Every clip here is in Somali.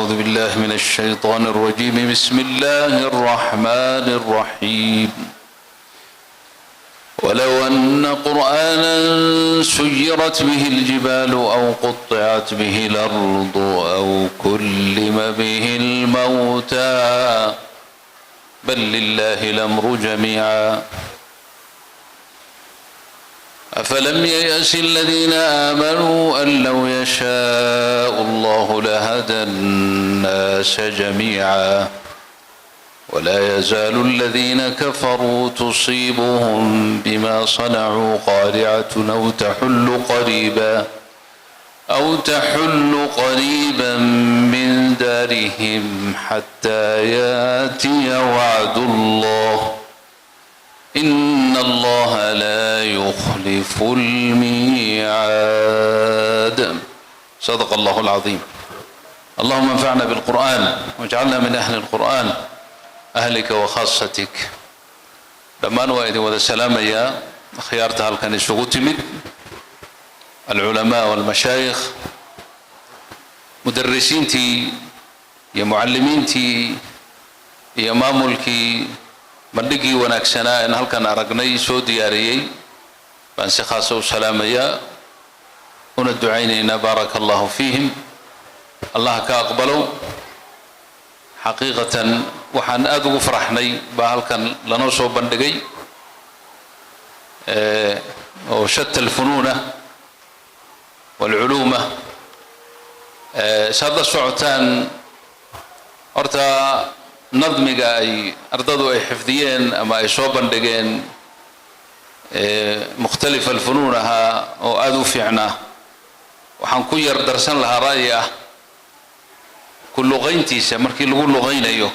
أعوذ بالله من الشيطان الرجيم. بسم الله الرحمن الرحيم. ولو أن قرآنا سيرت به الجبال أو قطعت به الأرض أو كلم به الموتى بل لله الأمر جميعا أفلم ييأس الذين آمنوا أن لو يشاء الله لهدى الناس جميعا ولا يزال الذين كفروا تصيبهم بما صنعوا قارعة أو تحل قريبا من دارهم حتى يأتي وعد الله إن الله لا يخلف الميعاد. صدق الله العظيم. اللهم انفعنا بالقرآن واجعلنا من أهل القرآن أهلك وخاصتك. dhammaan waa idin wada salaamayaa khiyaarta halkan isugu timid العلماء والمشايخ مدرسينتي iyo mucallimiintii iyo maamulkii bandhigii wanaagsanaa in halkan aragnay soo diyaariyay baan si khaas u salaamayaa una ducaynaynaa barakallahu fiihim allah ka aqbalo. xaqiiqatan waxaan aad ugu faraxnay baa halkan lanoo soo bandhigay oo shatta alfunuuna walculuuma saad la socotaan horta nadmiga ay ardadu ay xifdiyeen ama ay soo bandhigeen mukhtalif alfunuun ahaa oo aad u fiicnaa waxaan ku yar darsan lahaa ra'yi ah ku luqayntiisa markii lagu luqaynayo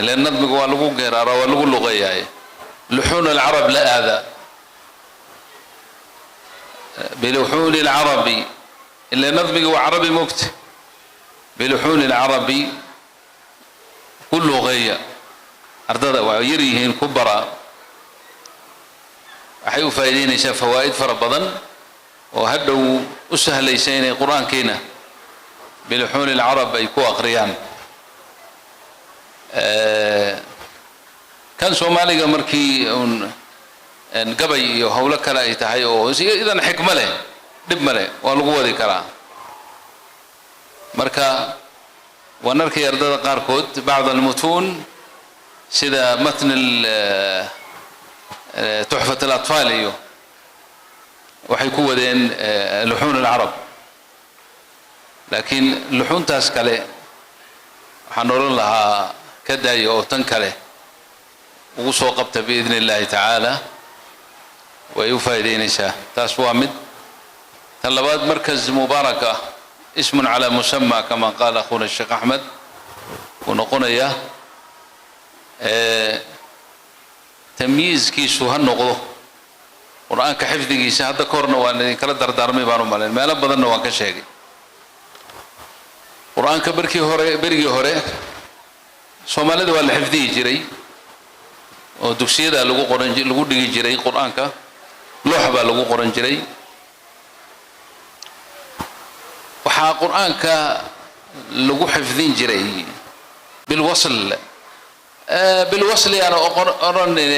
ilaa nadmiga waa lagu geeraara waa lagu luqeeyaa luxuun alcarab la aada biluxuun alcarabi ilaa nadmiga waa carabi mogta biluxuun alcarabi ku luqeeya ardada waa yar yihiin ku bara waxay u faa'iideynaysaa fawaa'id fara badan oo hadhow u sahlaysa inay qur-aankeena biluxuun alcarab ay ku aqriyaan. kan soomaaliga markii gabay iyo howlo kale ay tahay oo idan xikmo leh dhib ma leh waa lagu wadi karaa. marka waan arkay ardada qaarkood bacd almutuun sida matn tuxfat alatfaal iyo waxay ku wadeen luxuun alcarab laakiin luxuuntaas kale waxaan oran lahaa ka daaya oo tan kale ugu soo qabta biidni illaahi tacaala way u faa'iideynaysaa. taas waa mid. tan labaad markaz mubaarak ah اسم على مسمى كما قال أخونا الشيخ أحمد ونقول تمييز كيسو هالنقضه قرآن كحفظ كيس هذا كورنا وأن كلا دردارمي بانو مالين ما لبضنا وكشيء قرآن كبركي هوري سومالي دو الحفظي جري ودكسية دا لغو دقي جري قرآن كا لوحبا لغو قرآن جري waxaa quraanka lagu xifdin jiray bilwasl ana oranay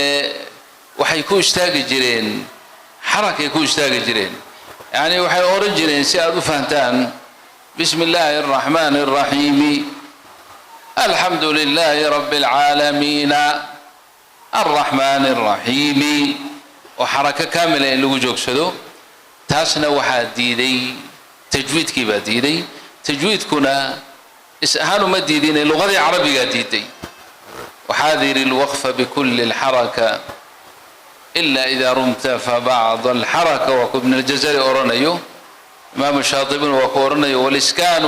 waxay ku istaagi jireen xarakay ku istaagi jireen yani waxay oran jireen si aad u fahantaan bismillaahir rahmaanir rahiim alhamdulillahi rabbil alamin arrahmaanir rahiim oo xaraka kaamil ah lagu joogsado. taasna waxaa diiday تجويد كي بديدي تجويد كنا اسهلوا مديدين اللغة العربية ديدي وحاذر الوقف بكل الحركة إلا إذا رمت فبعض الحركة وكابن الجزري أورانيو إمام الشاطبي وكورانيو والإسكان